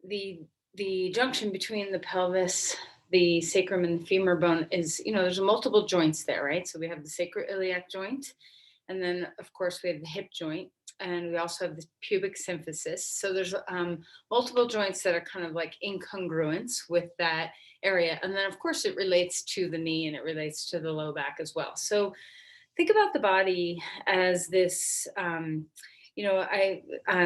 the the junction between the pelvis, the sacrum, and the femur bone is, there's multiple joints there, right? So we have the sacroiliac joint, and then of course we have the hip joint, and we also have the pubic symphysis. So there's multiple joints that are kind of like in congruence with that area, and then of course it relates to the knee and it relates to the low back as well. So think about the body as this.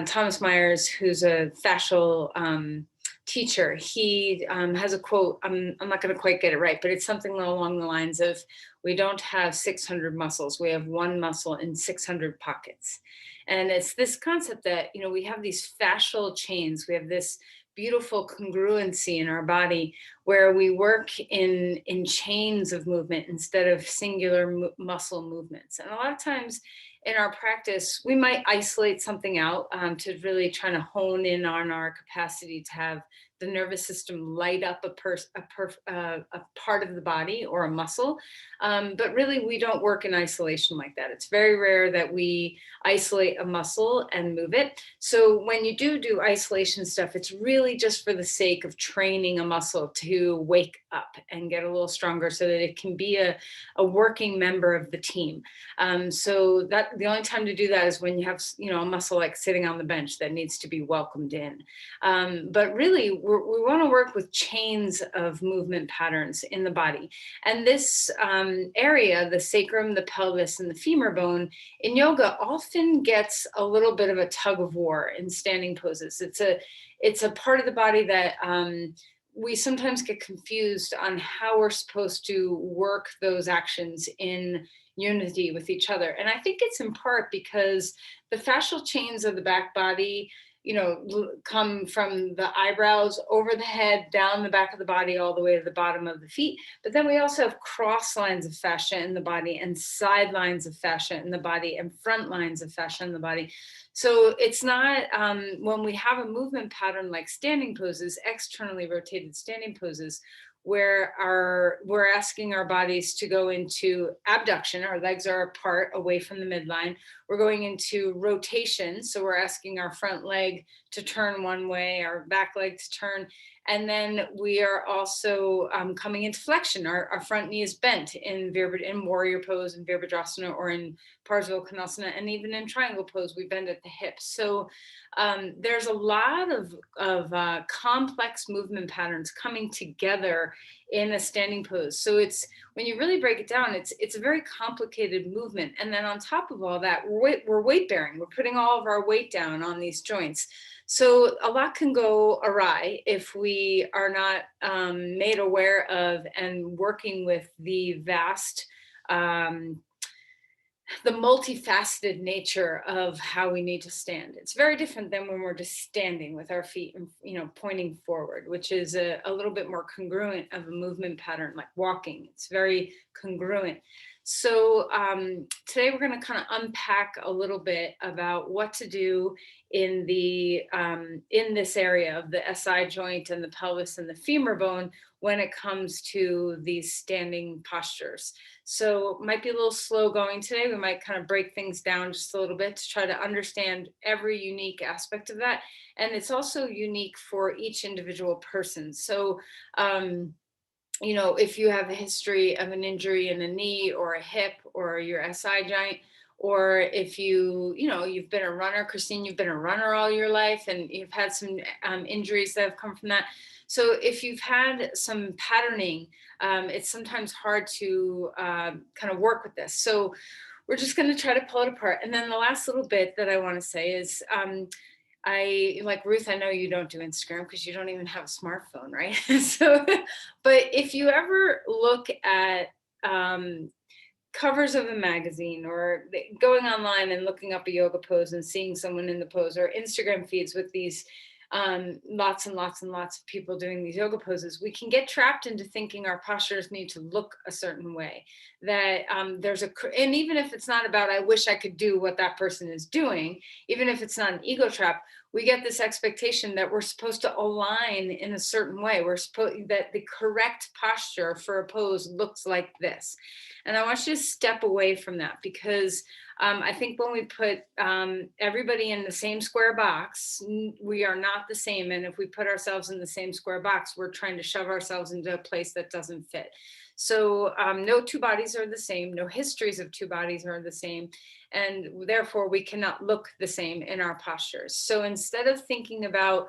Thomas Myers, who's a fascial teacher, he has a quote. I'm not going to quite get it right, but it's something along the lines of, "We don't have 600 muscles. We have one muscle in 600 pockets." And it's this concept that we have these fascial chains. We have this beautiful congruency in our body where we work in chains of movement instead of singular muscle movements. And a lot of times in our practice, we might isolate something out to really try to hone in on our capacity to have the nervous system light up a part of the body or a muscle. But really, we don't work in isolation like that. It's very rare that we isolate a muscle and move it. So when you do isolation stuff, it's really just for the sake of training a muscle to wake up and get a little stronger so that it can be a working member of the team. So that the only time to do that is when you have a muscle like sitting on the bench that needs to be welcomed in. But really, we want to work with chains of movement patterns in the body. And this area, the sacrum, the pelvis, and the femur bone, in yoga often gets a little bit of a tug of war in standing poses. It's a part of the body that we sometimes get confused on how we're supposed to work those actions in unity with each other. And I think it's in part because the fascial chains of the back body come from the eyebrows over the head, down the back of the body, all the way to the bottom of the feet. But then we also have cross lines of fascia in the body, and side lines of fascia in the body, and front lines of fascia in the body. So it's not, when we have a movement pattern like standing poses, externally rotated standing poses, where we're asking our bodies to go into abduction. Our legs are apart away from the midline. We're going into rotation. So we're asking our front leg to turn one way, our back leg to turn. And then we are also coming into flexion. Our front knee is bent in warrior pose, in Virabhadrasana, or in Parsvakonasana, and even in triangle pose, we bend at the hips. So there's a lot of complex movement patterns coming together in a standing pose. So it's, when you really break it down, it's a very complicated movement. And then on top of all that, we're weight bearing. We're putting all of our weight down on these joints. So a lot can go awry if we are not made aware of and working with the vast, the multifaceted nature of how we need to stand. It's very different than when we're just standing with our feet, pointing forward, which is a little bit more congruent of a movement pattern, like walking. It's very congruent. So today we're going to kind of unpack a little bit about what to do in this area of the SI joint and the pelvis and the femur bone when it comes to these standing postures. So it might be a little slow going today. We might kind of break things down just a little bit to try to understand every unique aspect of that. And it's also unique for each individual person. So if you have a history of an injury in a knee or a hip or your SI joint, or if you've been a runner, Christine, you've been a runner all your life and you've had some injuries that have come from that. So if you've had some patterning, it's sometimes hard to kind of work with this. So we're just going to try to pull it apart. And then the last little bit that I want to say is, like Ruth, I know you don't do Instagram because you don't even have a smartphone, right? So, but if you ever look at covers of a magazine, or going online and looking up a yoga pose and seeing someone in the pose, or Instagram feeds with these lots and lots and lots of people doing these yoga poses, we can get trapped into thinking our postures need to look a certain way. That and even if it's not about, I wish I could do what that person is doing, even if it's not an ego trap, we get this expectation that we're supposed to align in a certain way. We're supposed that the correct posture for a pose looks like this. And I want you to step away from that, because I think when we put everybody in the same square box, we are not the same. And if we put ourselves in the same square box, we're trying to shove ourselves into a place that doesn't fit. So no two bodies are the same. No histories of two bodies are the same. And therefore, we cannot look the same in our postures. So instead of thinking about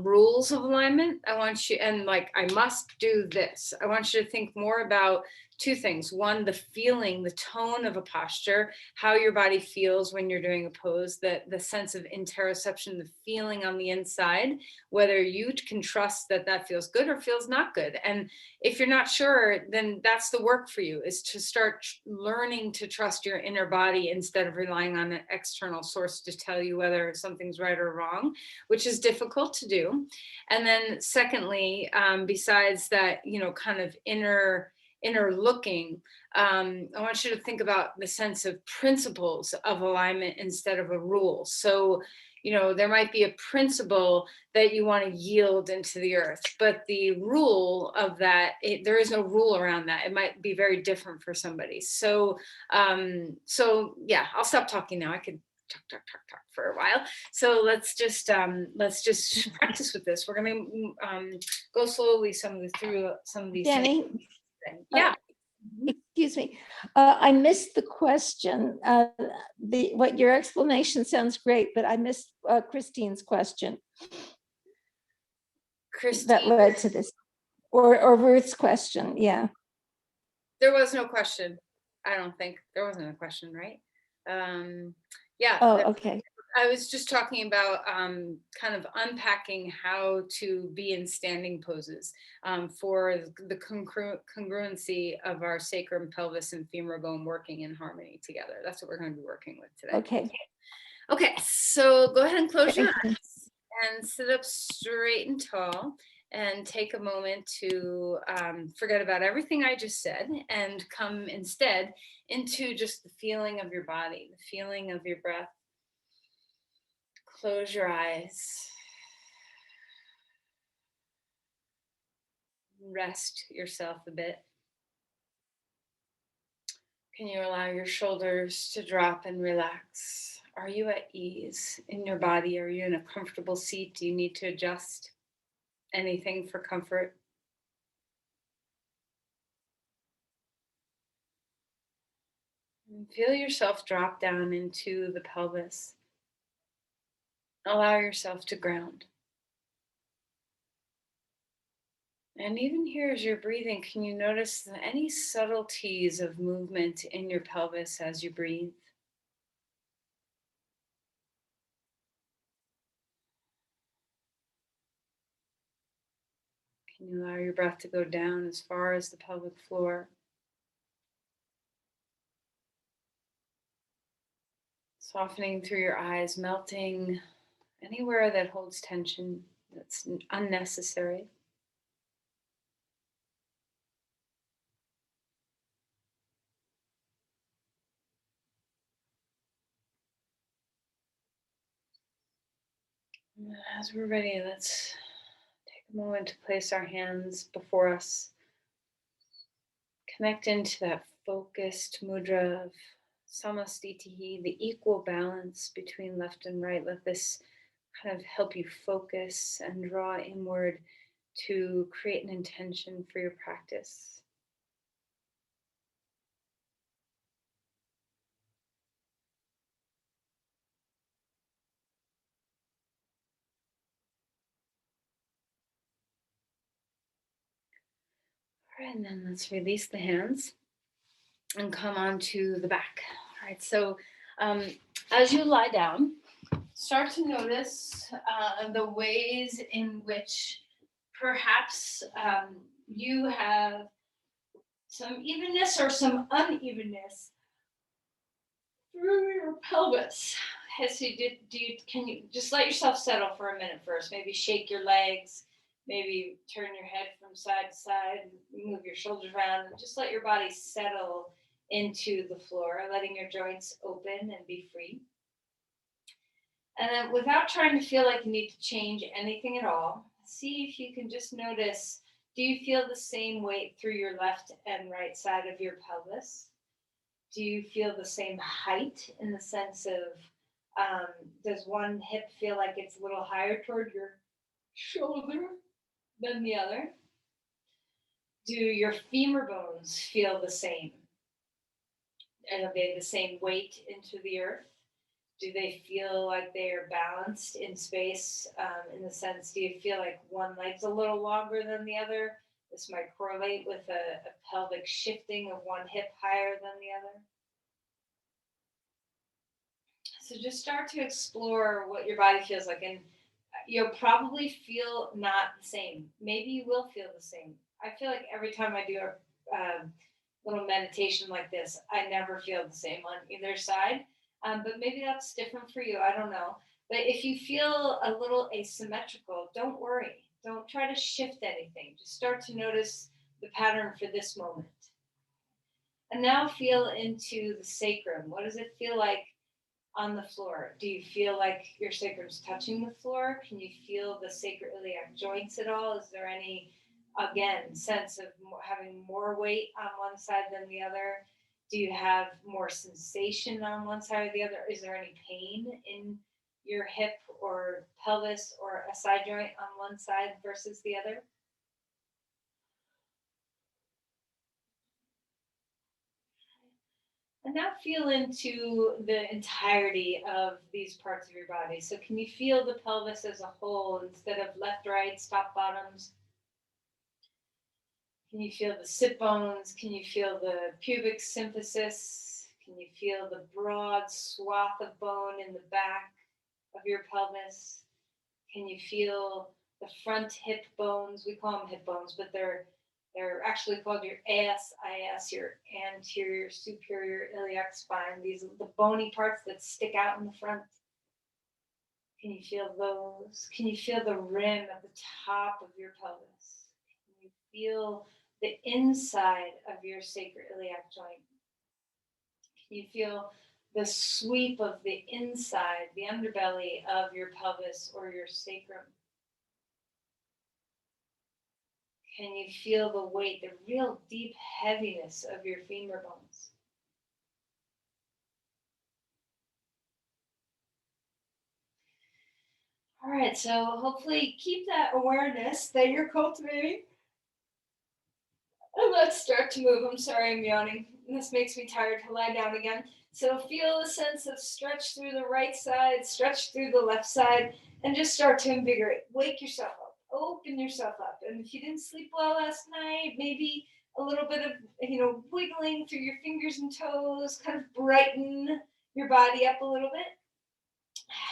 rules of alignment, I want you, and like, I must do this, I want you to think more about two things. One, the feeling, the tone of a posture, how your body feels when you're doing a pose, the sense of interoception, the feeling on the inside, whether you can trust that that feels good or feels not good. And if you're not sure, then that's the work for you, is to start learning to trust your inner body instead of relying on an external source to tell you whether something's right or wrong, which is difficult to do. And then secondly, besides that, kind of inner looking, I want you to think about the sense of principles of alignment instead of a rule. So, there might be a principle that you want to yield into the earth, but the rule of that, there is no rule around that. It might be very different for somebody. So, yeah, I'll stop talking now. I could talk for a while. So let's just practice with this. We're going to go slowly through some of these Jenny, things. Yeah. Excuse me. I missed the question. What your explanation sounds great, but I missed Christine's question. Christine, that led to this, or Ruth's question. Yeah. There was no question. I don't think there wasn't a question, right? Yeah. Oh, okay. I was just talking about kind of unpacking how to be in standing poses for the congruency of our sacrum, pelvis, and femur bone working in harmony together. That's what we're going to be working with today. Okay. Okay, so go ahead and close your Thank you. eyes and sit up straight and tall, and take a moment to forget about everything I just said and come instead into just the feeling of your body, the feeling of your breath. Close your eyes. Rest yourself a bit. Can you allow your shoulders to drop and relax? Are you at ease in your body? Are you in a comfortable seat? Do you need to adjust anything for comfort? And feel yourself drop down into the pelvis. Allow yourself to ground. And even here, as you're breathing, can you notice any subtleties of movement in your pelvis as you breathe? Can you allow your breath to go down as far as the pelvic floor? Softening through your eyes, melting anywhere that holds tension that's unnecessary. As we're ready, let's take a moment to place our hands before us. Connect into that focused mudra of samastitihi, the equal balance between left and right. Let this kind of help you focus and draw inward to create an intention for your practice. All right, and then let's release the hands and come onto the back. All right, so as you lie down, start to notice the ways in which perhaps you have some evenness or some unevenness through your pelvis. So can you just let yourself settle for a minute first? Maybe shake your legs, maybe turn your head from side to side, move your shoulders around, and just let your body settle into the floor, letting your joints open and be free. And then without trying to feel like you need to change anything at all, see if you can just notice, do you feel the same weight through your left and right side of your pelvis? Do you feel the same height in the sense of, does one hip feel like it's a little higher toward your shoulder than the other? Do your femur bones feel the same? And are they the same weight into the earth? Do they feel like they are balanced in space, in the sense, do you feel like one leg's a little longer than the other? This might correlate with a pelvic shifting of one hip higher than the other. So just start to explore what your body feels like, and you'll probably feel not the same. Maybe you will feel the same. I feel like every time I do a little meditation like this, I never feel the same on either side. But maybe that's different for you. I don't know. But if you feel a little asymmetrical, don't worry. Don't try to shift anything. Just start to notice the pattern for this moment. And now feel into the sacrum. What does it feel like on the floor? Do you feel like your sacrum's touching the floor? Can you feel the sacroiliac joints at all? Is there any, again, sense of having more weight on one side than the other? Do you have more sensation on one side or the other? Is there any pain in your hip or pelvis or a side joint on one side versus the other? And now feel into the entirety of these parts of your body. So can you feel the pelvis as a whole instead of left, right, top, bottoms? Can you feel the sit bones? Can you feel the pubic symphysis? Can you feel the broad swath of bone in the back of your pelvis? Can you feel the front hip bones? We call them hip bones, but they're actually called your ASIS, your anterior superior iliac spine. These are the bony parts that stick out in the front. Can you feel those? Can you feel the rim at the top of your pelvis? Can you feel the inside of your sacroiliac joint? Can you feel the sweep of the inside, the underbelly of your pelvis or your sacrum? Can you feel the weight, the real deep heaviness of your femur bones? All right, so hopefully keep that awareness that you're cultivating. And let's start to move. I'm sorry, I'm yawning. This makes me tired to lie down again. So feel a sense of stretch through the right side, stretch through the left side, and just start to invigorate. Wake yourself up, open yourself up. And if you didn't sleep well last night, maybe a little bit of, wiggling through your fingers and toes, kind of brighten your body up a little bit.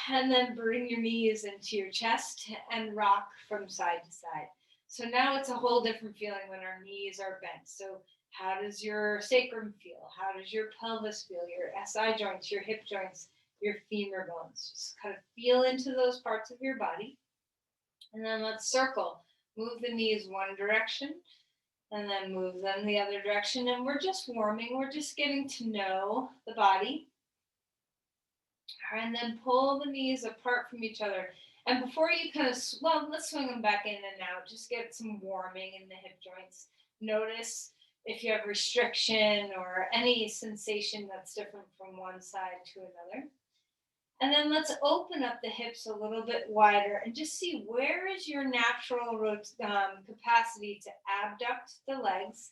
And then bring your knees into your chest and rock from side to side. So now it's a whole different feeling when our knees are bent. So how does your sacrum feel? How does your pelvis feel? Your SI joints, your hip joints, your femur bones. Just kind of feel into those parts of your body. And then let's circle. Move the knees one direction and then move them the other direction. And we're just warming. We're just getting to know the body. And then pull the knees apart from each other. And before you let's swing them back in and out. Just get some warming in the hip joints. Notice if you have restriction or any sensation that's different from one side to another. And then let's open up the hips a little bit wider and just see where is your natural capacity to abduct the legs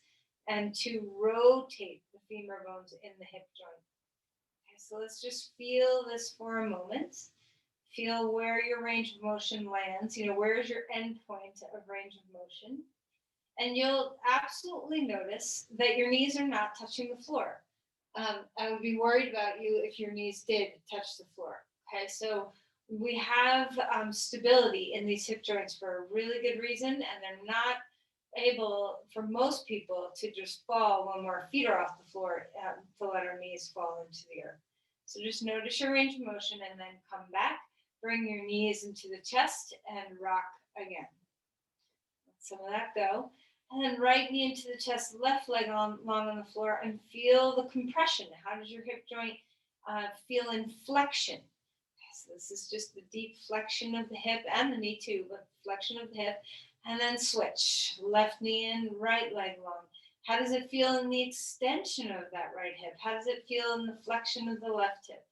and to rotate the femur bones in the hip joint. So let's just feel this for a moment. Feel where your range of motion lands. Where's your end point of range of motion? And you'll absolutely notice that your knees are not touching the floor. I would be worried about you if your knees did touch the floor. Okay, so we have stability in these hip joints for a really good reason, and they're not able, for most people, to just fall when our feet are off the floor to let our knees fall into the earth. So just notice your range of motion and then come back, bring your knees into the chest and rock again. Let some of that go. And then right knee into the chest, left leg long on the floor, and feel the compression. How does your hip joint feel in flexion? So this is just the deep flexion of the hip and the knee too, but flexion of the hip. And then switch, left knee in, right leg long. How does it feel in the extension of that right hip? How does it feel in the flexion of the left hip?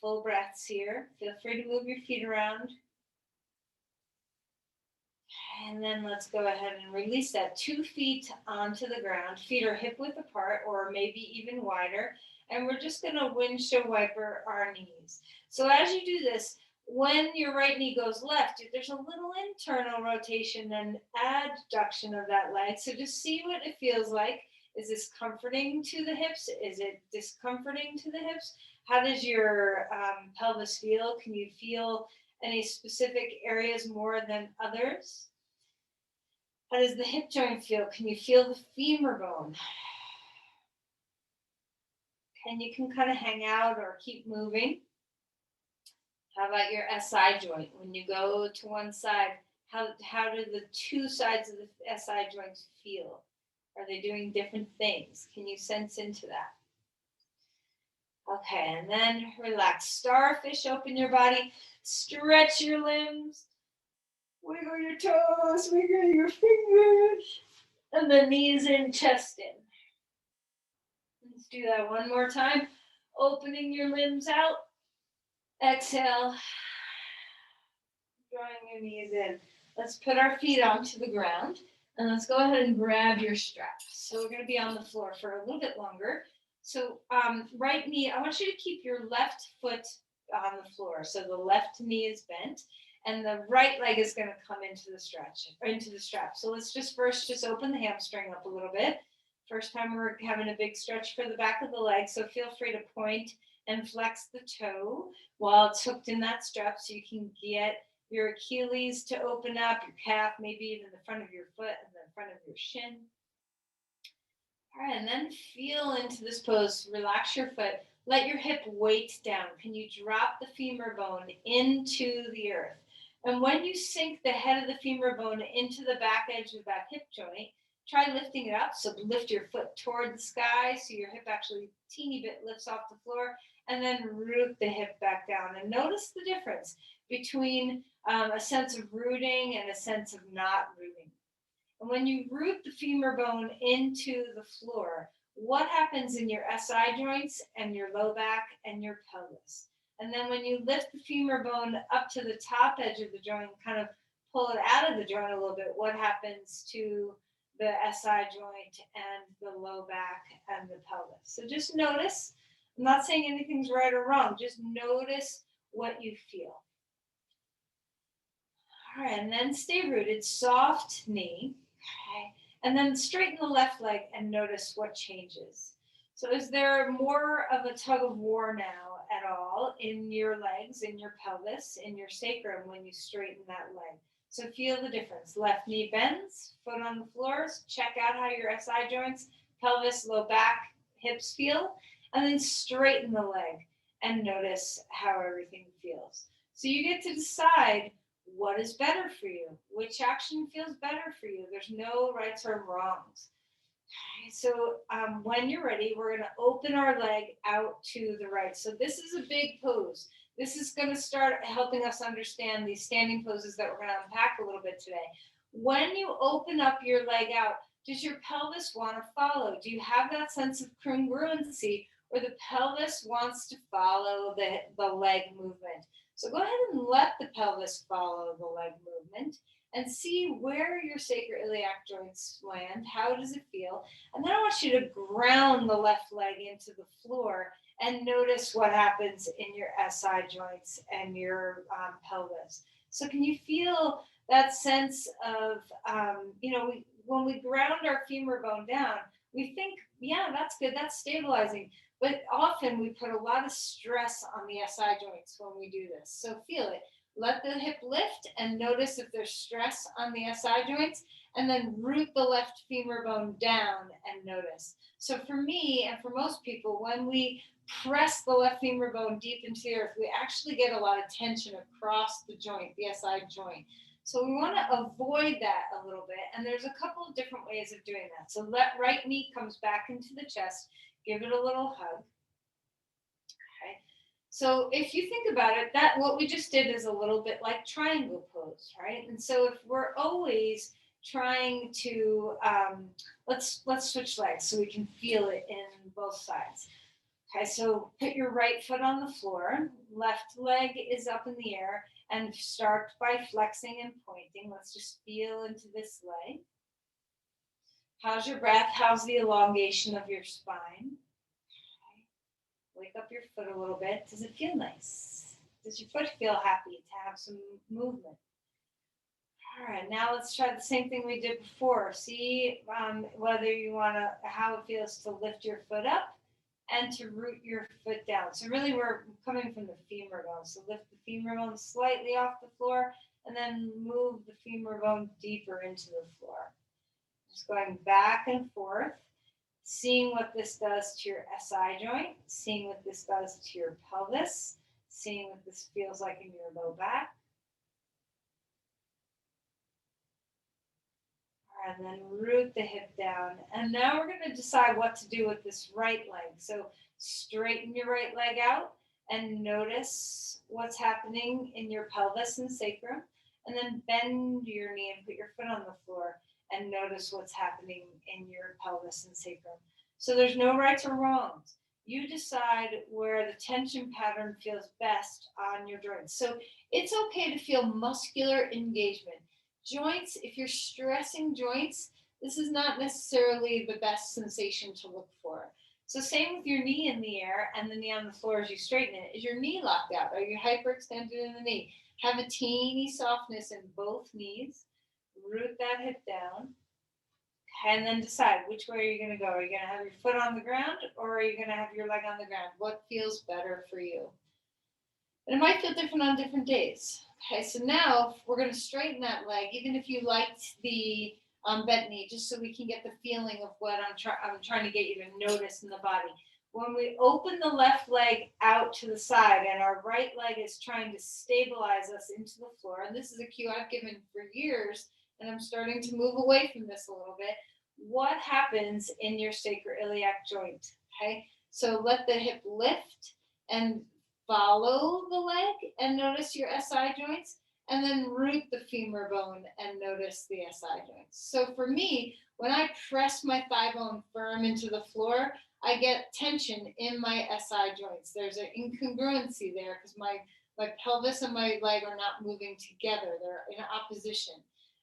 Full breaths here. Feel free to move your feet around. And then let's go ahead and release that. 2 feet onto the ground. Feet are hip width apart or maybe even wider. And we're just going to windshield wiper our knees. So as you do this, when your right knee goes left, there's a little internal rotation and adduction of that leg. So just see what it feels like. Is this comforting to the hips? Is it discomforting to the hips? How does your pelvis feel? Can you feel any specific areas more than others? How does the hip joint feel? Can you feel the femur bone? And you can kind of hang out or keep moving. How about your SI joint? When you go to one side, how do the 2 sides of the SI joints feel? Are they doing different things? Can you sense into that? Okay, and then relax. Starfish, open your body, stretch your limbs, wiggle your toes, wiggle your fingers, and the knees in, chest in. Let's do that one more time. Opening your limbs out. Exhale. Drawing your knees in. Let's put our feet onto the ground. And let's go ahead and grab your straps. So we're going to be on the floor for a little bit longer. So right knee, I want you to keep your left foot on the floor. So the left knee is bent. And the right leg is going to come into the stretch, or into the strap. So let's just open the hamstring up a little bit. First time we're having a big stretch for the back of the leg. So feel free to point and flex the toe while it's hooked in that strap so you can get your Achilles to open up, your calf, maybe even the front of your foot and the front of your shin. All right, and then feel into this pose. Relax your foot. Let your hip weight down. Can you drop the femur bone into the earth? And when you sink the head of the femur bone into the back edge of that hip joint, try lifting it up. So lift your foot toward the sky so your hip actually teeny bit lifts off the floor, and then root the hip back down. And notice the difference between a sense of rooting and a sense of not rooting. And when you root the femur bone into the floor, what happens in your SI joints and your low back and your pelvis? And then when you lift the femur bone up to the top edge of the joint, kind of pull it out of the joint a little bit, what happens to the SI joint and the low back and the pelvis? So just notice. I'm not saying anything's right or wrong. Just notice what you feel. All right, and then stay rooted, soft knee. Okay, and then straighten the left leg and notice what changes. So is there more of a tug of war now at all in your legs, in your pelvis, in your sacrum when you straighten that leg? So feel the difference. Left knee bends, foot on the floors. Check out how your SI joints, pelvis, low back, hips feel. And then straighten the leg and notice how everything feels. So you get to decide what is better for you, which action feels better for you. There's no rights or wrongs. So when you're ready, we're going to open our leg out to the right. So this is a big pose. This is going to start helping us understand these standing poses that we're going to unpack a little bit today. When you open up your leg out, does your pelvis want to follow? Do you have that sense of congruency where the pelvis wants to follow the leg movement? So go ahead and let the pelvis follow the leg movement and see where your sacroiliac joints land. How does it feel? And then I want you to ground the left leg into the floor and notice what happens in your SI joints and your pelvis. So can you feel that sense of, when we ground our femur bone down, we think, yeah, that's good, that's stabilizing. But often we put a lot of stress on the SI joints when we do this. So feel it. Let the hip lift and notice if there's stress on the SI joints, and then root the left femur bone down and notice. So for me and for most people, when we press the left femur bone deep into the earth, we actually get a lot of tension across the joint, the SI joint. So we want to avoid that a little bit. And there's a couple of different ways of doing that. So right knee comes back into the chest. Give it a little hug. Okay. So if you think about it, that what we just did is a little bit like triangle pose, right? And so if we're always trying to, let's switch legs so we can feel it in both sides. Okay, so put your right foot on the floor, left leg is up in the air, and start by flexing and pointing. Let's just feel into this leg. How's your breath? How's the elongation of your spine? Okay. Wake up your foot a little bit. Does it feel nice? Does your foot feel happy to have some movement? All right, now let's try the same thing we did before. See whether you want to, how it feels to lift your foot up and to root your foot down. So really we're coming from the femur bone. So lift the femur bone slightly off the floor and then move the femur bone deeper into the floor. Just going back and forth, seeing what this does to your SI joint, seeing what this does to your pelvis, seeing what this feels like in your low back. And then root the hip down. And now we're going to decide what to do with this right leg. So straighten your right leg out and notice what's happening in your pelvis and sacrum. And then bend your knee and put your foot on the floor and notice what's happening in your pelvis and sacrum. So there's no rights or wrongs. You decide where the tension pattern feels best on your joints. So it's okay to feel muscular engagement. Joints, if you're stressing joints, this is not necessarily the best sensation to look for. So same with your knee in the air and the knee on the floor as you straighten it. Is your knee locked out? Are you hyperextended in the knee? Have a teeny softness in both knees. Root that hip down. And then decide which way are you going to go. Are you going to have your foot on the ground or are you going to have your leg on the ground? What feels better for you? And it might feel different on different days. Okay, so now we're going to straighten that leg, even if you liked the bent knee, just so we can get the feeling of what I'm trying to get you to notice in the body. When we open the left leg out to the side and our right leg is trying to stabilize us into the floor, and this is a cue I've given for years, and I'm starting to move away from this a little bit, what happens in your sacroiliac joint? Okay, so let the hip lift and follow the leg and notice your SI joints, and then root the femur bone and notice the SI joints. So for me, when I press my thigh bone firm into the floor, I get tension in my SI joints. There's an incongruency there because my pelvis and my leg are not moving together. They're in opposition.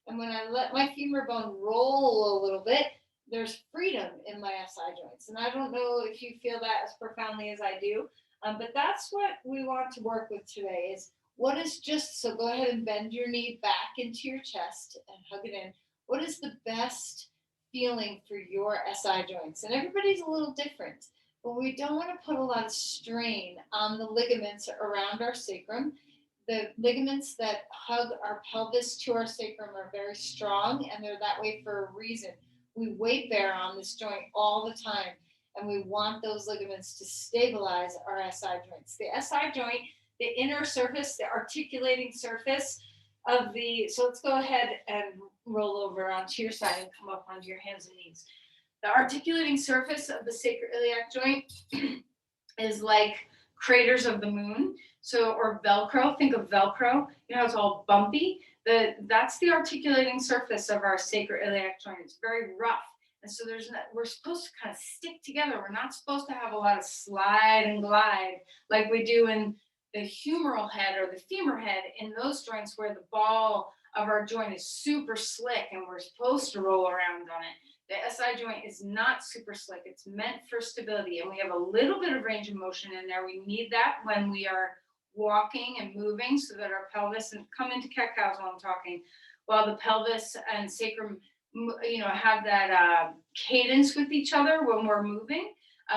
And when I let my femur bone roll a little bit, there's freedom in my SI joints. And I don't know if you feel that as profoundly as I do. But that's what we want to work with today is what is just, so go ahead and bend your knee back into your chest and hug it in. What is the best feeling for your SI joints? And everybody's a little different, but we don't want to put a lot of strain on the ligaments around our sacrum. The ligaments that hug our pelvis to our sacrum are very strong, and they're that way for a reason. We weight bear on this joint all the time. And we want those ligaments to stabilize our SI joints. The SI joint, the inner surface, the articulating surface of the, so let's go ahead and roll over onto your side and come up onto your hands and knees. The articulating surface of the sacroiliac joint is like craters of the moon. So, or Velcro, think of Velcro, you know, it's all bumpy. That's the articulating surface of our sacroiliac joint. It's very rough. And so we're supposed to kind of stick together. We're not supposed to have a lot of slide and glide like we do in the humeral head or the femur head in those joints where the ball of our joint is super slick and we're supposed to roll around on it. The SI joint is not super slick. It's meant for stability. And we have a little bit of range of motion in there. We need that when we are walking and moving so that our pelvis, and come into cat-cows while I'm talking, while the pelvis and sacrum have that cadence with each other when we're moving.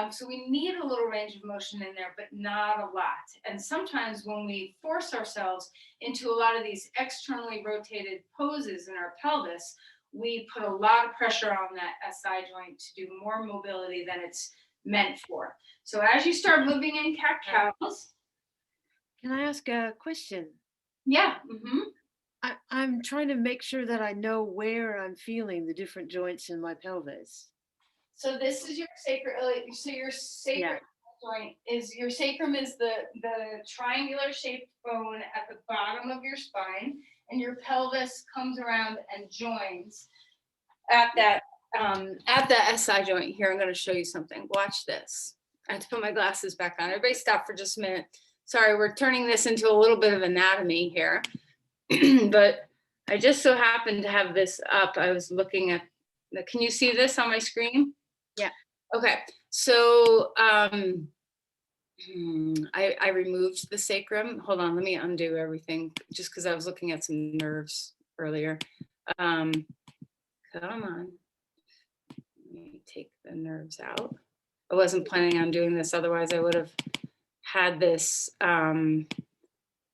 So we need a little range of motion in there, but not a lot. And sometimes when we force ourselves into a lot of these externally rotated poses in our pelvis, we put a lot of pressure on that SI joint to do more mobility than it's meant for. So as you start moving in cat-cows. Can I ask a question? Yeah. I'm trying to make sure that I know where I'm feeling the different joints in my pelvis. So this is your sacroiliac. So your sacrum, joint is your sacrum is the triangular shaped bone at the bottom of your spine, and your pelvis comes around and joins at that SI joint. Here, I'm going to show you something. Watch this. I have to put my glasses back on. Everybody stop for just a minute. Sorry, we're turning this into a little bit of anatomy here, but I just so happened to have this up. I was looking at can you see this on my screen? Yeah. Okay. So I removed the sacrum. Hold on, let me undo everything just because I was looking at some nerves earlier. Come on. Let me take the nerves out. I wasn't planning on doing this, otherwise I would have had this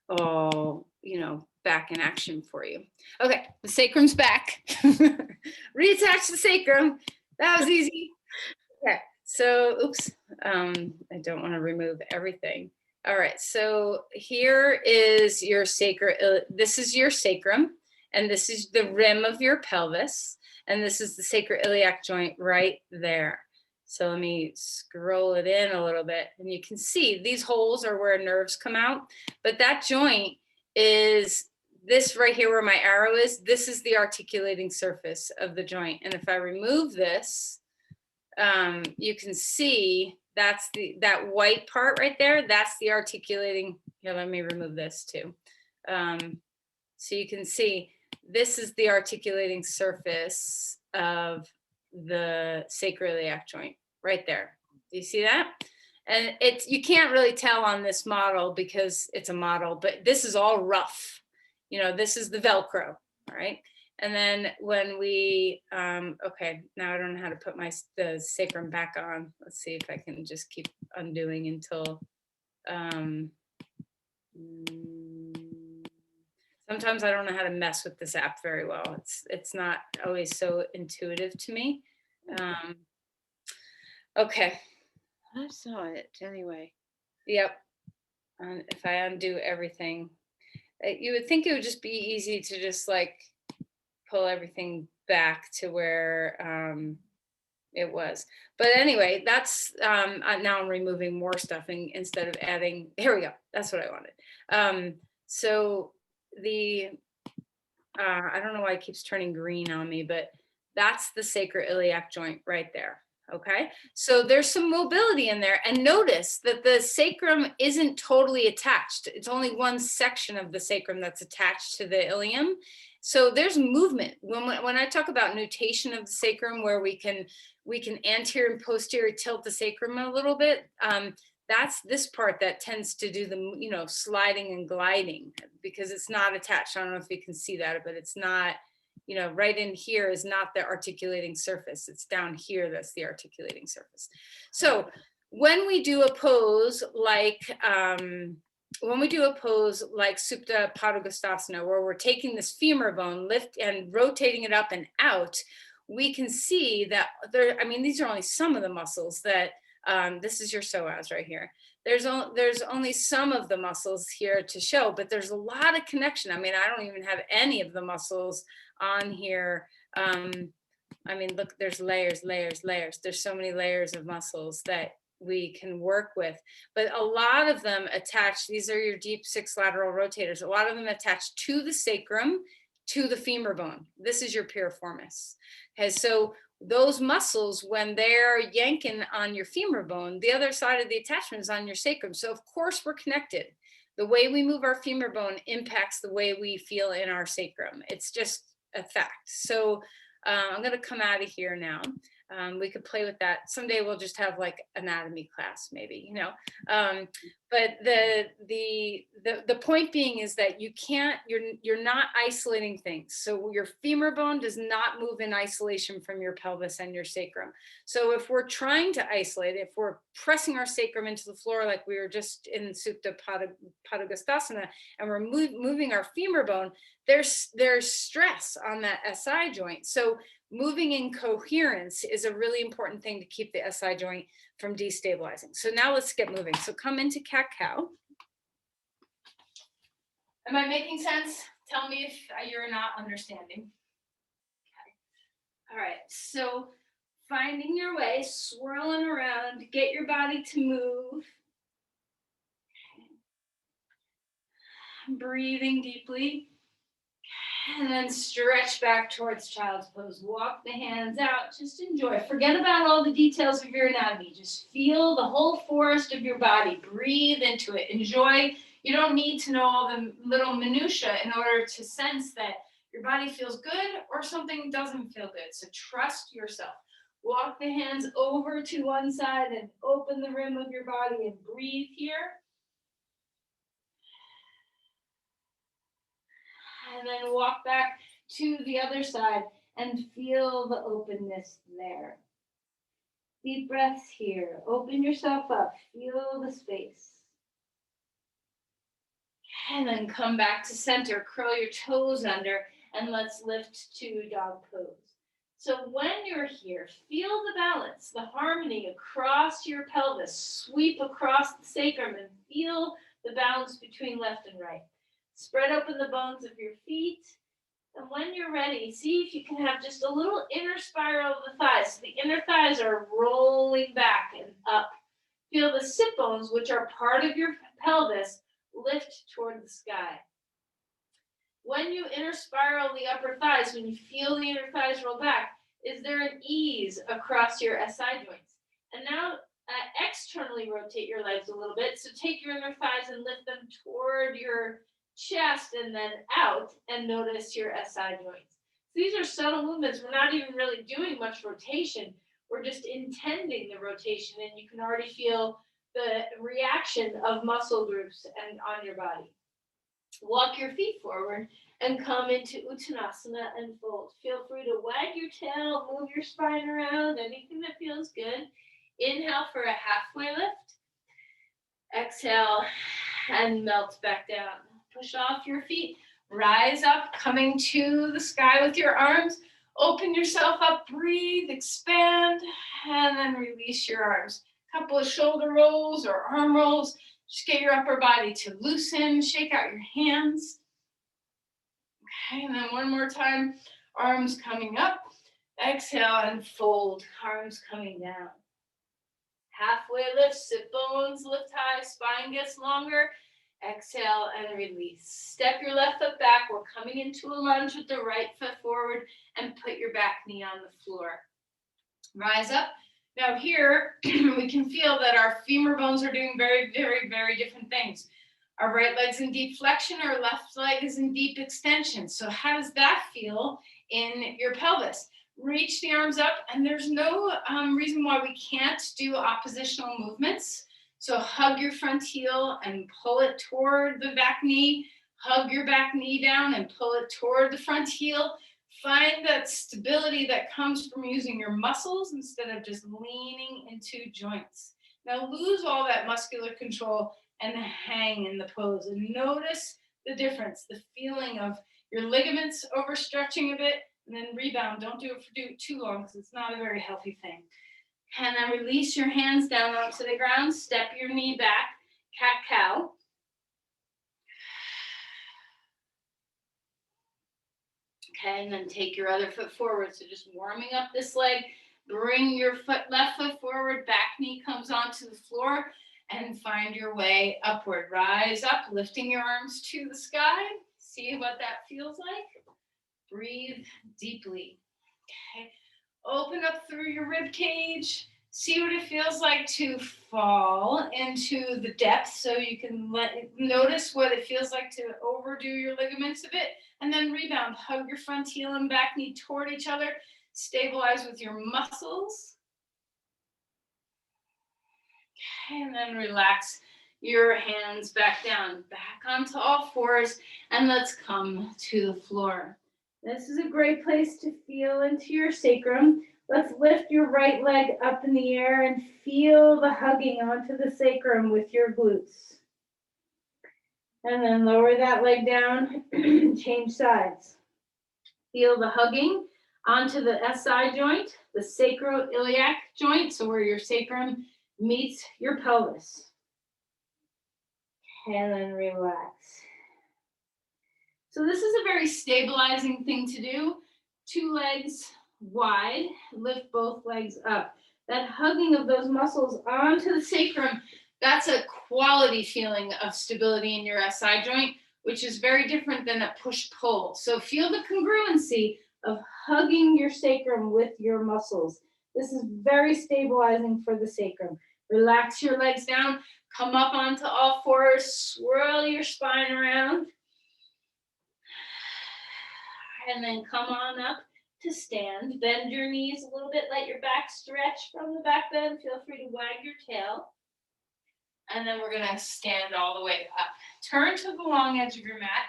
all, back in action for you. Okay, the sacrum's back. Reattach the sacrum. That was easy. Okay, so oops, I don't want to remove everything. All right, so here is your this is your sacrum, and this is the rim of your pelvis, and this is the sacroiliac joint right there. So let me scroll it in a little bit, and you can see these holes are where nerves come out, but that joint is this right here where my arrow is. This is the articulating surface of the joint, and if I remove this, you can see that's that white part right there. That's the articulating. Here, let me remove this too. So you can see this is the articulating surface of the sacroiliac joint right there. Do you see that? And you can't really tell on this model because it's a model, but this is all rough. This is the Velcro, all right? And then when we, okay, now I don't know how to put the sacrum back on. Let's see if I can just keep undoing until, sometimes I don't know how to mess with this app very well. It's not always so intuitive to me. Okay. I saw it anyway. Yep. If I undo everything, you would think it would just be easy to just like pull everything back to where it was. But anyway, that's now I'm removing more stuffing instead of adding. Here we go. That's what I wanted. So the I don't know why it keeps turning green on me, but that's the sacroiliac joint right there. Okay, so there's some mobility in there, and notice that the sacrum isn't totally attached. It's only one section of the sacrum that's attached to the ilium. So there's movement. When I talk about nutation of the sacrum, where we can anterior and posterior tilt the sacrum a little bit, that's this part that tends to do the sliding and gliding because it's not attached. I don't know if you can see that, but it's not. Right in here is not the articulating surface. It's down here that's the articulating surface. So when we do a pose like Supta Padangusthasana, where we're taking this femur bone, lift and rotating it up and out, we can see that these are only some of the muscles that this is your psoas right here. There's only some of the muscles here to show, but there's a lot of connection. I don't even have any of the muscles on here. Look, there's layers. There's so many layers of muscles that we can work with, but a lot of them attach. These are your deep 6 lateral rotators. A lot of them attach to the sacrum, to the femur bone. This is your piriformis. Okay, so those muscles, when they're yanking on your femur bone, the other side of the attachment is on your sacrum. So of course we're connected. The way we move our femur bone impacts the way we feel in our sacrum. It's just a fact. So I'm going to come out of here now. We could play with that. Someday we'll just have like anatomy class, maybe, but the point being is that you're not isolating things. So your femur bone does not move in isolation from your pelvis and your sacrum. So if we're trying to isolate, if we're pressing our sacrum into the floor, like we were just in Supta Padangusthasana, and we're moving our femur bone, there's stress on that SI joint. So moving in coherence is a really important thing to keep the SI joint from destabilizing. So now let's get moving. So come into cat-cow. Am I making sense? Tell me if you're not understanding. Okay. All right. So Finding your way, swirling around, get your body to move. Breathing deeply. And then stretch back towards child's pose. Walk the hands out. Just enjoy. Forget about all the details of your anatomy. Just feel the whole forest of your body. Breathe into it. Enjoy. You don't need to know all the little minutiae in order to sense that your body feels good or something doesn't feel good. So trust yourself. Walk the hands over to one side and open the rim of your body and breathe here. And then walk back to the other side and feel the openness there. Deep breaths here. Open yourself up. Feel the space. And then come back to center. Curl your toes under and let's lift to dog pose. So when you're here, feel the balance, the harmony across your pelvis. Sweep across the sacrum and feel the balance between left and right. Spread open the bones of your feet. And when you're ready, see if you can have just a little inner spiral of the thighs. So the inner thighs are rolling back and up. Feel the sit bones, which are part of your pelvis, lift toward the sky. When you inner spiral the upper thighs, when you feel the inner thighs roll back, is there an ease across your SI joints? And now externally rotate your legs a little bit. So take your inner thighs and lift them toward your chest and then out, and notice your SI joints. These are subtle movements. We're not even really doing much rotation. We're just intending the rotation, and you can already feel the reaction of muscle groups and on your body. Walk your feet forward and come into Uttanasana and fold. Feel free to wag your tail, move your spine around, anything that feels good. Inhale for a halfway lift. Exhale and melt back down. Push off your feet, rise up, coming to the sky with your arms. Open yourself up, breathe, expand, and then release your arms. A couple of shoulder rolls or arm rolls. Just get your upper body to loosen, shake out your hands. Okay, and then one more time, arms coming up. Exhale and fold, arms coming down. Halfway lift, sit bones lift high, spine gets longer. Exhale and release. Step your left foot back. We're coming into a lunge with the right foot forward and put your back knee on the floor. Rise up. Now here, we can feel that our femur bones are doing very, very, very different things. Our right leg's in deep flexion, our left leg is in deep extension. So how does that feel in your pelvis? Reach the arms up, and there's no reason why we can't do oppositional movements. So hug your front heel and pull it toward the back knee. Hug your back knee down and pull it toward the front heel. Find that stability that comes from using your muscles instead of just leaning into joints. Now lose all that muscular control and hang in the pose. And notice the difference, the feeling of your ligaments overstretching a bit, and then rebound. Don't do it for too long because it's not a very healthy thing. And then release your hands down onto the ground. Step your knee back, cat-cow. Okay, and then take your other foot forward. So just warming up this leg. Bring your left foot forward, back knee comes onto the floor, and find your way upward. Rise up, lifting your arms to the sky. See what that feels like. Breathe deeply. Okay. Open up through your rib cage. See what it feels like to fall into the depth, so you can notice what it feels like to overdo your ligaments a bit, and then rebound. Hug your front heel and back knee toward each other. Stabilize with your muscles. Okay, and then relax your hands back down, back onto all fours, and let's come to the floor. This is a great place to feel into your sacrum. Let's lift your right leg up in the air and feel the hugging onto the sacrum with your glutes. And then lower that leg down, change sides. Feel the hugging onto the SI joint, the sacroiliac joint, so where your sacrum meets your pelvis. And then relax. So this is a very stabilizing thing to do. 2 legs wide, lift both legs up. That hugging of those muscles onto the sacrum, that's a quality feeling of stability in your SI joint, which is very different than a push-pull. So feel the congruency of hugging your sacrum with your muscles. This is very stabilizing for the sacrum. Relax your legs down, come up onto all fours, swirl your spine around, and then come on up to stand. Bend your knees a little bit, let your back stretch from the back bend. Feel free to wag your tail. And then we're gonna stand all the way up. Turn to the long edge of your mat.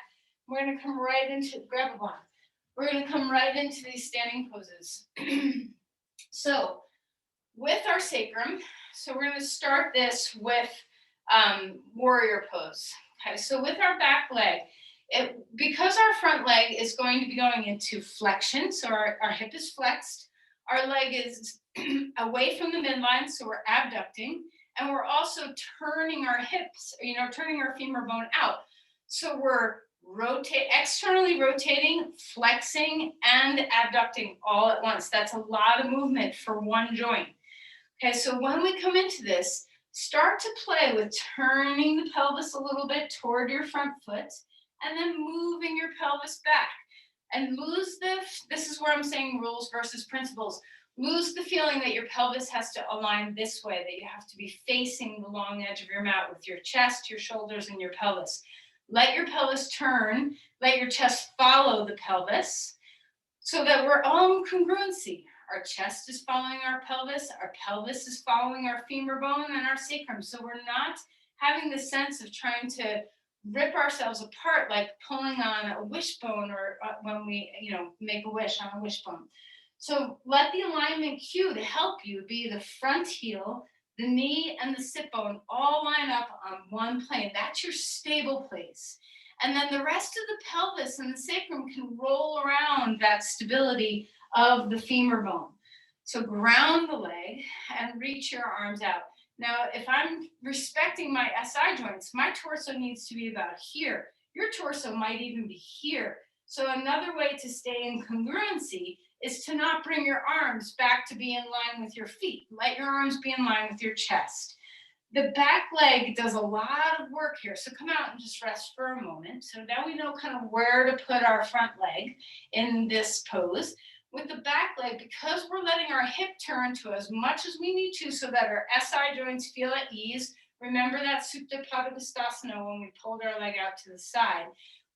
We're gonna come right into, grab a ball. We're gonna come right into these standing poses. So with our sacrum, so we're gonna start this with warrior pose. Okay, so with our back leg, because our front leg is going to be going into flexion, so our hip is flexed, our leg is away from the midline, so we're abducting, and we're also turning our hips, turning our femur bone out. So we're externally rotating, flexing, and abducting all at once. That's a lot of movement for one joint. Okay, so when we come into this, start to play with turning the pelvis a little bit toward your front foot, and then moving your pelvis back. And this is where I'm saying rules versus principles. Lose the feeling that your pelvis has to align this way, that you have to be facing the long edge of your mat with your chest, your shoulders, and your pelvis. Let your pelvis turn, let your chest follow the pelvis, so that we're all in congruency. Our chest is following our pelvis is following our femur bone and our sacrum. So we're not having the sense of trying to rip ourselves apart like pulling on a wishbone, or when we make a wish on a wishbone. So let the alignment cue to help you be the front heel, the knee, and the sit bone all line up on one plane. That's your stable place. And then the rest of the pelvis and the sacrum can roll around that stability of the femur bone. So ground the leg and reach your arms out. Now, if I'm respecting my SI joints, my torso needs to be about here. Your torso might even be here. So another way to stay in congruency is to not bring your arms back to be in line with your feet. Let your arms be in line with your chest. The back leg does a lot of work here. So come out and just rest for a moment. So now we know kind of where to put our front leg in this pose. With the back leg, because we're letting our hip turn to as much as we need to so that our SI joints feel at ease. Remember that Supta Padangusthasana when we pulled our leg out to the side,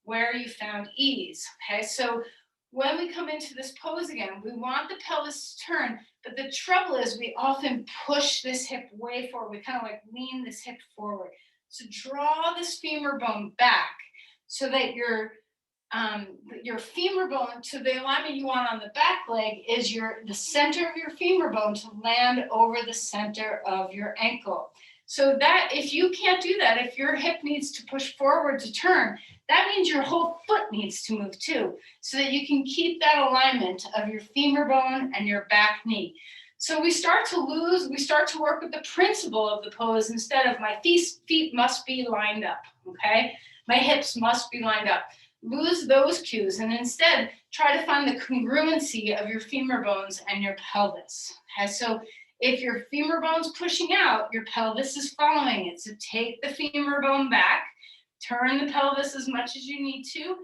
where you found ease. Okay, so when we come into this pose again, we want the pelvis to turn, but the trouble is we often push this hip way forward. We kind of like lean this hip forward. So draw this femur bone back so that your femur bone, to the alignment you want on the back leg, is the center of your femur bone to land over the center of your ankle. So that if you can't do that, if your hip needs to push forward to turn, that means your whole foot needs to move too, so that you can keep that alignment of your femur bone and your back knee. So we start to work with the principle of the pose instead of my feet must be lined up, okay? My hips must be lined up. Lose those cues and instead try to find the congruency of your femur bones and your pelvis. Okay, so if your femur bone's pushing out, your pelvis is following it. So take the femur bone back, turn the pelvis as much as you need to,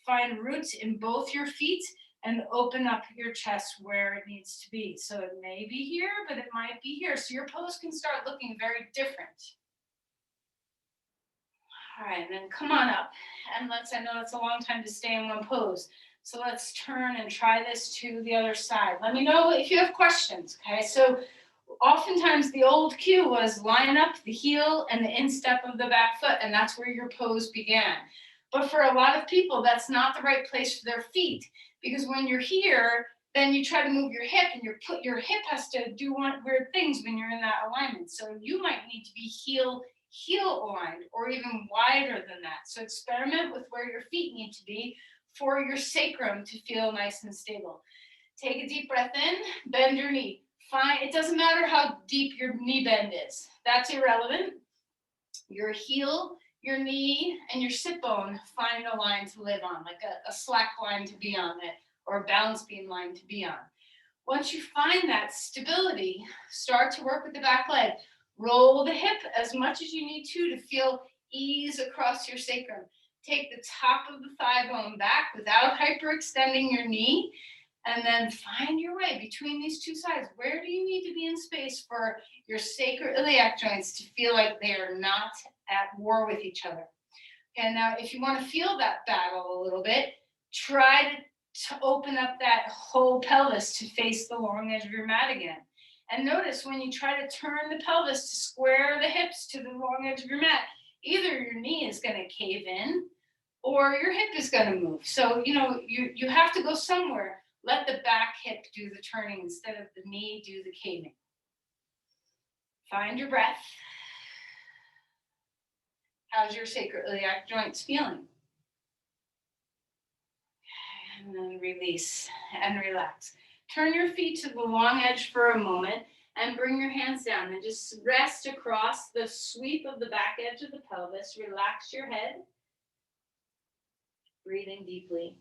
find roots in both your feet, and open up your chest where it needs to be. So it may be here, but it might be here. So your pose can start looking very different. All right, and then come on up, and I know it's a long time to stay in one pose. So let's turn and try this to the other side. Let me know if you have questions, okay? So oftentimes the old cue was line up the heel and the instep of the back foot, and that's where your pose began. But for a lot of people, that's not the right place for their feet, because when you're here, then you try to move your hip, and your hip has to do weird things when you're in that alignment. So you might need to be heel aligned or even wider than that. So experiment with where your feet need to be for your sacrum to feel nice and stable. Take a deep breath in, bend your knee. It doesn't matter how deep your knee bend is. That's irrelevant. Your heel, your knee, and your sit bone, find a line to live on, like a slack line to be on it, or a balance beam line to be on. Once you find that stability, start to work with the back leg. Roll the hip as much as you need to feel ease across your sacrum. Take the top of the thigh bone back without hyperextending your knee, and then find your way between these two sides. Where do you need to be in space for your sacroiliac joints to feel like they are not at war with each other? And now if you want to feel that battle a little bit, try to open up that whole pelvis to face the long edge of your mat again. And notice when you try to turn the pelvis to square the hips to the long edge of your mat, either your knee is going to cave in or your hip is going to move. So, you have to go somewhere. Let the back hip do the turning instead of the knee do the caving. Find your breath. How's your sacroiliac joints feeling? And then release and relax. Turn your feet to the long edge for a moment and bring your hands down and just rest across the sweep of the back edge of the pelvis. Relax your head. Breathing deeply.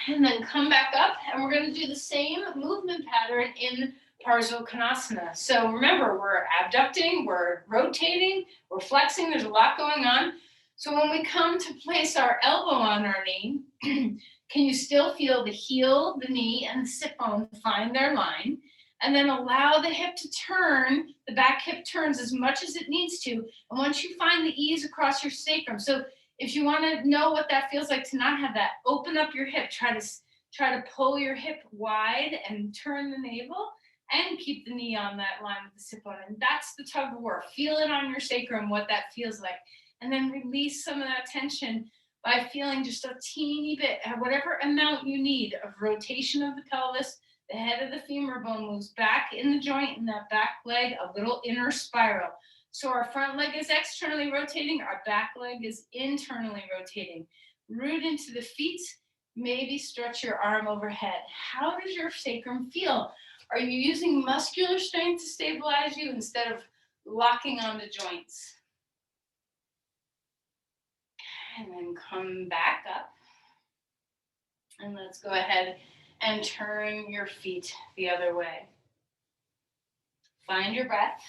And then come back up, and we're going to do the same movement pattern in Parsvakonasana. So remember, we're abducting, we're rotating, we're flexing. There's a lot going on. So when we come to place our elbow on our knee, can you still feel the heel, the knee, and the sit bone find their line? And then allow the hip to turn, the back hip turns as much as it needs to. And once you find the ease across your sacrum, so if you want to know what that feels like to not have that, open up your hip, try to pull your hip wide and turn the navel and keep the knee on that line with the sit bone. And that's the tug of war. Feel it on your sacrum, what that feels like. And then release some of that tension by feeling just a teeny bit, whatever amount you need of rotation of the pelvis. The head of the femur bone moves back in the joint in that back leg, a little inner spiral. So our front leg is externally rotating, our back leg is internally rotating. Root into the feet, maybe stretch your arm overhead. How does your sacrum feel? Are you using muscular strength to stabilize you instead of locking onto joints? And then come back up. And let's go ahead and turn your feet the other way. Find your breath.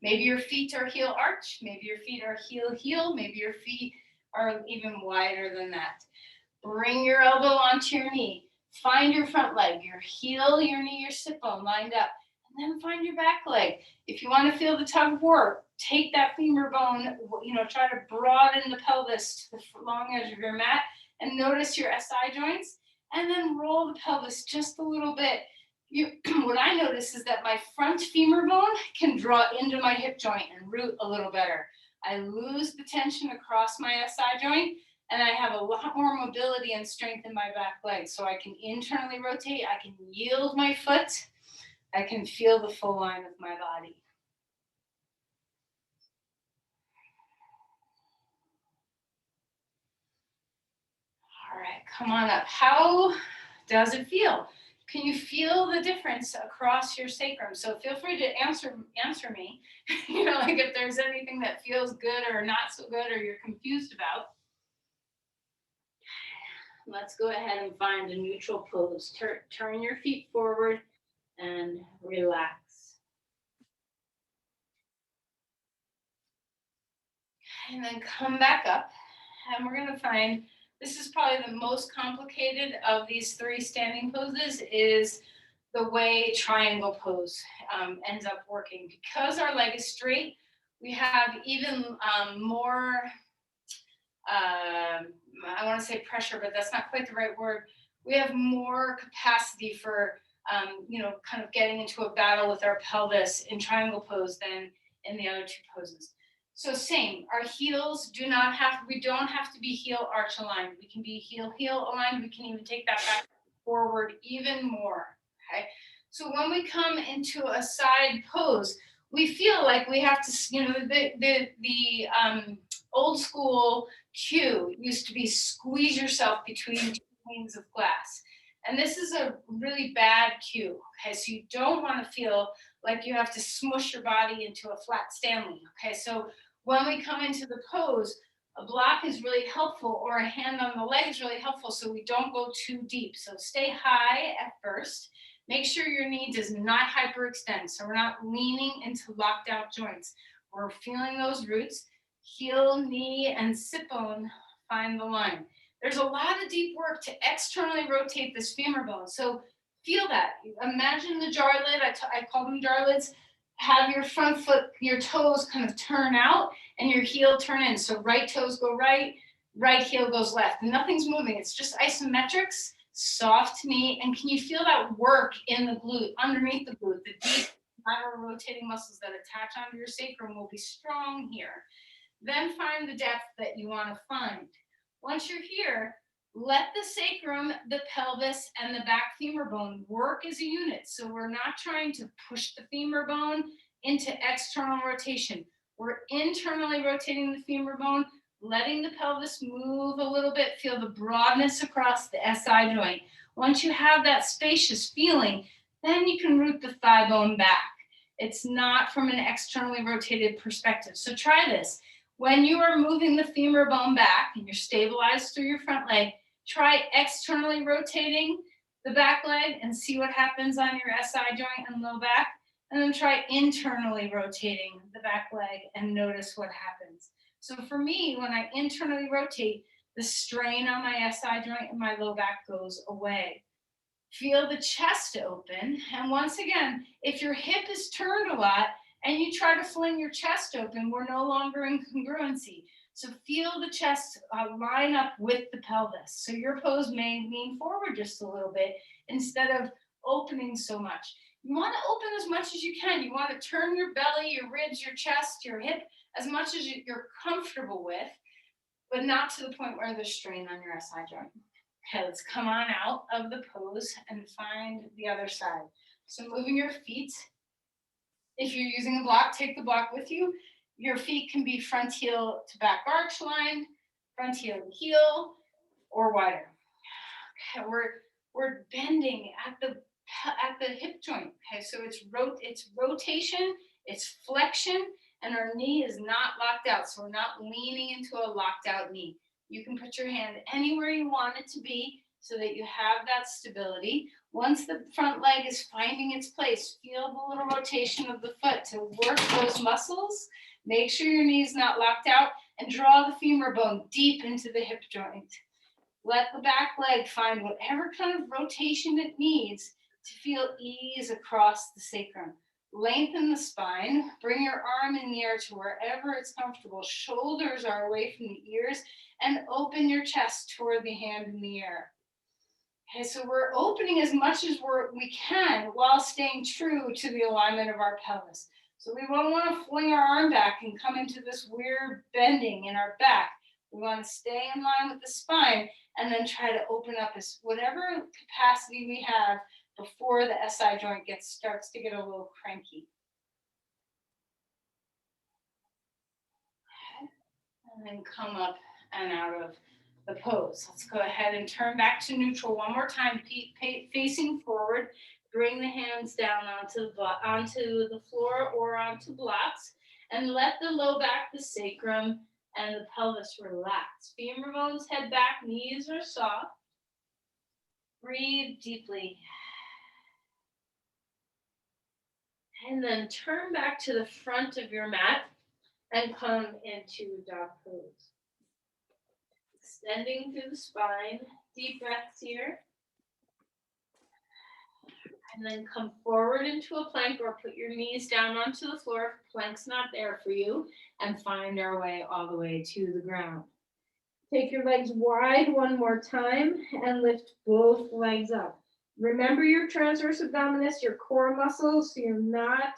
Maybe your feet are heel arch, maybe your feet are heel, maybe your feet are even wider than that. Bring your elbow onto your knee. Find your front leg, your heel, your knee, your sit bone lined up. And then find your back leg. If you want to feel the tug of war, take that femur bone, try to broaden the pelvis to the long edge of your mat and notice your SI joints. And then roll the pelvis just a little bit. What I notice is that my front femur bone can draw into my hip joint and root a little better. I lose the tension across my SI joint, and I have a lot more mobility and strength in my back leg. So I can internally rotate, I can yield my foot, I can feel the full line of my body. All right, come on up. How does it feel? Can you feel the difference across your sacrum? So feel free to answer me, like if there's anything that feels good or not so good or you're confused about. Let's go ahead and find a neutral pose. Turn your feet forward and relax. And then come back up. And we're going to find, this is probably the most complicated of these three standing poses, is the way triangle pose ends up working. Because our leg is straight, we have even more, I want to say pressure, but that's not quite the right word. We have more capacity for, kind of getting into a battle with our pelvis in triangle pose than in the other two poses. So same, our heels we don't have to be heel arch aligned. We can be heel aligned. We can even take that back forward even more, okay? So when we come into a side pose, we feel like we have to, the old school cue used to be squeeze yourself between two panes of glass. And this is a really bad cue, okay? So you don't want to feel like you have to smush your body into a flat Stanley, okay? So when we come into the pose, A block is really helpful, or a hand on the leg is really helpful, so we don't go too deep. So stay high at first. Make sure your knee does not hyperextend, so we're not leaning into locked out joints. We're feeling those roots. Heel, knee, and sit bone find the line. There's a lot of deep work to externally rotate this femur bone. So feel that. Imagine the jar lid. I call them jar lids. Have your front foot, your toes kind of turn out and your heel turn in. So right toes go right, right heel goes left. Nothing's moving. It's just isometrics, soft knee. And can you feel that work in the glute, underneath the glute? The deep lateral rotating muscles that attach onto your sacrum will be strong here. Then find the depth that you want to find. Once you're here, let the sacrum, the pelvis, and the back femur bone work as a unit. So we're not trying to push the femur bone into external rotation. We're internally rotating the femur bone, letting the pelvis move a little bit, feel the broadness across the SI joint. Once you have that spacious feeling, then you can root the thigh bone back. It's not from an externally rotated perspective. So try this. When you are moving the femur bone back and you're stabilized through your front leg, try externally rotating the back leg and see what happens on your SI joint and low back. And then try internally rotating the back leg and notice what happens. So for me, when I internally rotate, the strain on my SI joint and my low back goes away. Feel the chest open. And once again, if your hip is turned a lot and you try to fling your chest open, we're no longer in congruency. So feel the chest line up with the pelvis. So your pose may lean forward just a little bit instead of opening so much. You want to open as much as you can. You want to turn your belly, your ribs, your chest, your hip as much as you're comfortable with, but not to the point where there's strain on your SI joint. Okay, let's come on out of the pose and find the other side. So moving your feet. If you're using a block, take the block with you. Your feet can be front heel to back arch line, front heel to heel, or wider. Okay, we're bending at the hip joint. Okay, so it's rotation, it's flexion, and our knee is not locked out. So we're not leaning into a locked out knee. You can put your hand anywhere you want it to be so that you have that stability. Once the front leg is finding its place, feel the little rotation of the foot to work those muscles. Make sure your knee is not locked out and draw the femur bone deep into the hip joint. Let the back leg find whatever kind of rotation it needs to feel ease across the sacrum. Lengthen the spine, bring your arm in the air to wherever it's comfortable. Shoulders are away from the ears, and open your chest toward the hand in the air. Okay, so we're opening as much as we can while staying true to the alignment of our pelvis. So we won't want to fling our arm back and come into this weird bending in our back. We want to stay in line with the spine and then try to open up as whatever capacity we have before the SI joint starts to get a little cranky. Okay. And then come up and out of the pose. Let's go ahead and turn back to neutral one more time, facing forward. Bring the hands down onto the floor or onto blocks, and let the low back, the sacrum, and the pelvis relax. Femur bones head back, knees are soft. Breathe deeply. And then turn back to the front of your mat and come into dog pose. Extending through the spine, deep breaths here. And then come forward into a plank or put your knees down onto the floor if plank's not there for you, and find our way all the way to the ground. Take your legs wide one more time and lift both legs up. Remember your transverse abdominis, your core muscles, so you're not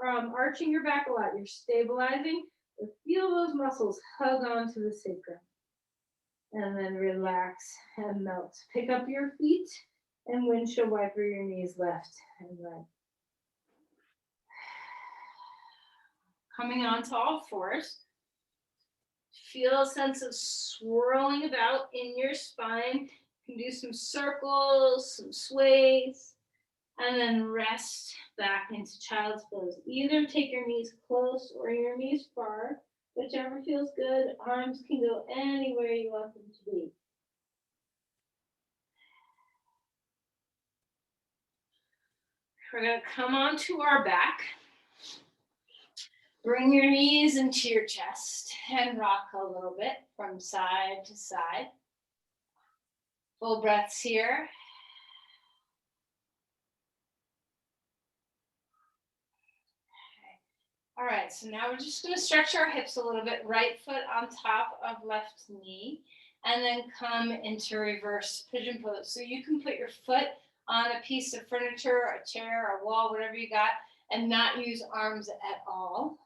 arching your back a lot. You're stabilizing. But feel those muscles hug onto the sacrum. And then relax and melt. Pick up your feet and windshield wiper your knees left and right. Coming onto all fours. Feel a sense of swirling about in your spine. You can do some circles, some sways, and then rest back into child's pose. Either take your knees close or your knees far. Whichever feels good. Arms can go anywhere you want them to be. We're going to come onto our back. Bring your knees into your chest and rock a little bit from side to side. Full breaths here. All right, so now we're just going to stretch our hips a little bit. Right foot on top of left knee, and then come into reverse pigeon pose. So you can put your foot on a piece of furniture, a chair, a wall, whatever you got, and not use arms at all.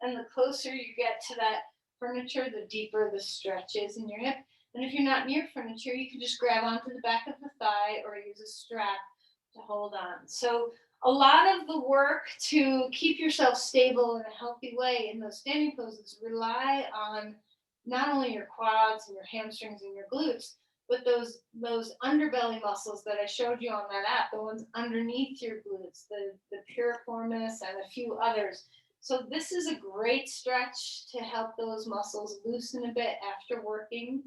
And the closer you get to that furniture, the deeper the stretch is in your hip. And if you're not near furniture, you can just grab onto the back of the thigh or use a strap to hold on. So a lot of the work to keep yourself stable in a healthy way in those standing poses rely on not only your quads and your hamstrings and your glutes, but those underbelly muscles that I showed you on that app, the ones underneath your glutes, the piriformis and a few others. So this is a great stretch to help those muscles loosen a bit after working.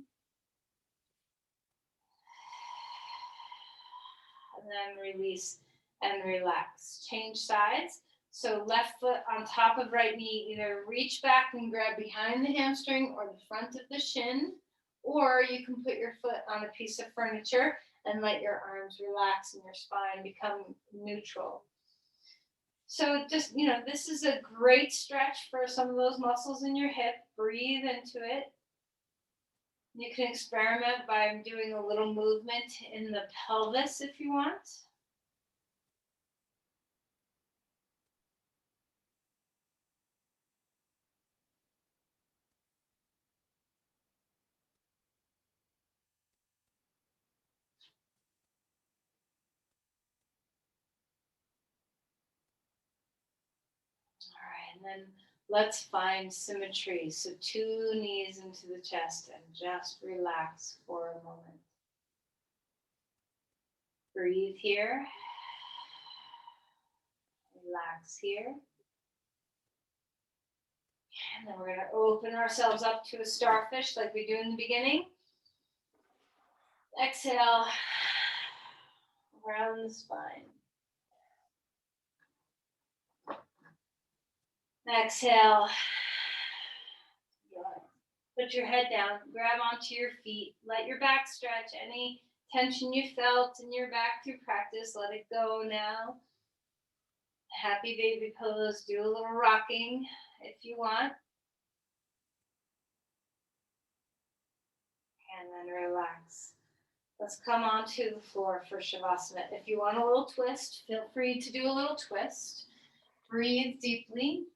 And then release and relax. Change sides. So left foot on top of right knee, either reach back and grab behind the hamstring or the front of the shin, or you can put your foot on a piece of furniture and let your arms relax and your spine become neutral. So just, this is a great stretch for some of those muscles in your hip. Breathe into it. You can experiment by doing a little movement in the pelvis if you want. All right, and then let's find symmetry. So 2 knees into the chest and just relax for a moment. Breathe here. Relax here. And then we're going to open ourselves up to a starfish like we do in the beginning. Exhale around the spine. Exhale. Put your head down, grab onto your feet, let your back stretch. Any tension you felt in your back through practice, let it go now. Happy baby pose, do a little rocking if you want. And then relax. Let's come onto the floor for Shavasana. If you want a little twist, feel free to do a little twist. Breathe deeply.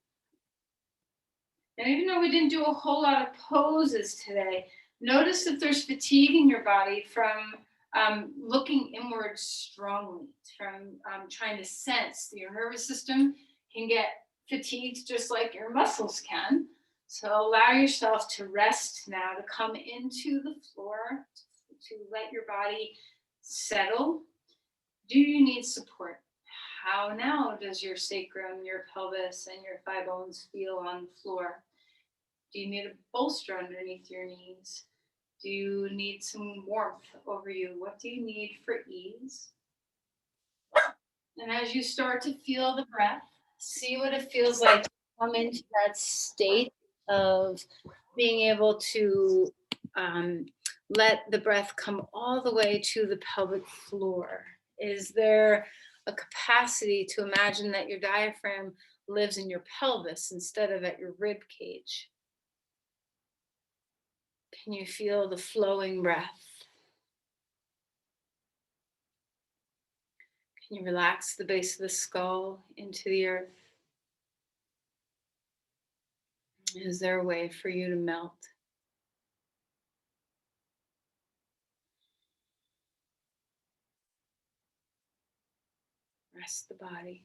And even though we didn't do a whole lot of poses today, notice if there's fatigue in your body from looking inward strongly, from trying to sense. Your nervous system can get fatigued just like your muscles can. So allow yourself to rest now, to come into the floor, to let your body settle. Do you need support? How now does your sacrum, your pelvis, and your thigh bones feel on the floor? Do you need a bolster underneath your knees? Do you need some warmth over you? What do you need for ease? And as you start to feel the breath, see what it feels like to come into that state of being able to let the breath come all the way to the pelvic floor. Is there a capacity to imagine that your diaphragm lives in your pelvis instead of at your rib cage? Can you feel the flowing breath? Can you relax the base of the skull into the earth? Is there a way for you to melt? Rest the body.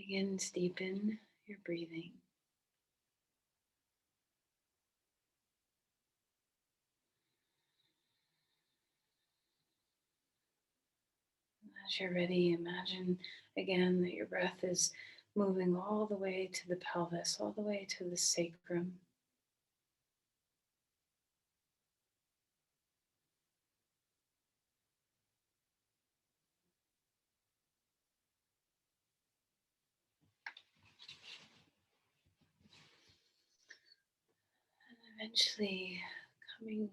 Begin to deepen your breathing. As you're ready, imagine again that your breath is moving all the way to the pelvis, all the way to the sacrum. And eventually coming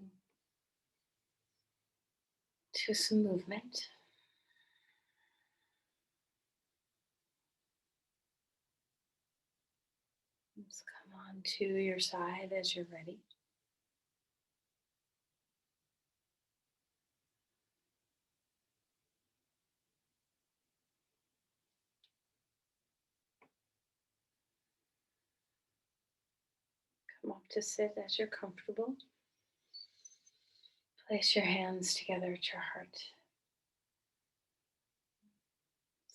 to some movement. Just come on to your side as you're ready. Come up to sit as you're comfortable. Place your hands together at your heart.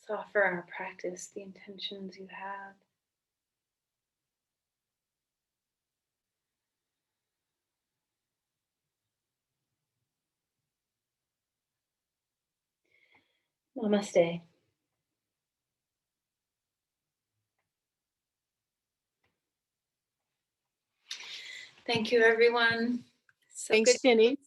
Let's offer our practice the intentions you have. Namaste. Thank you, everyone. So Thanks, good. Jenny.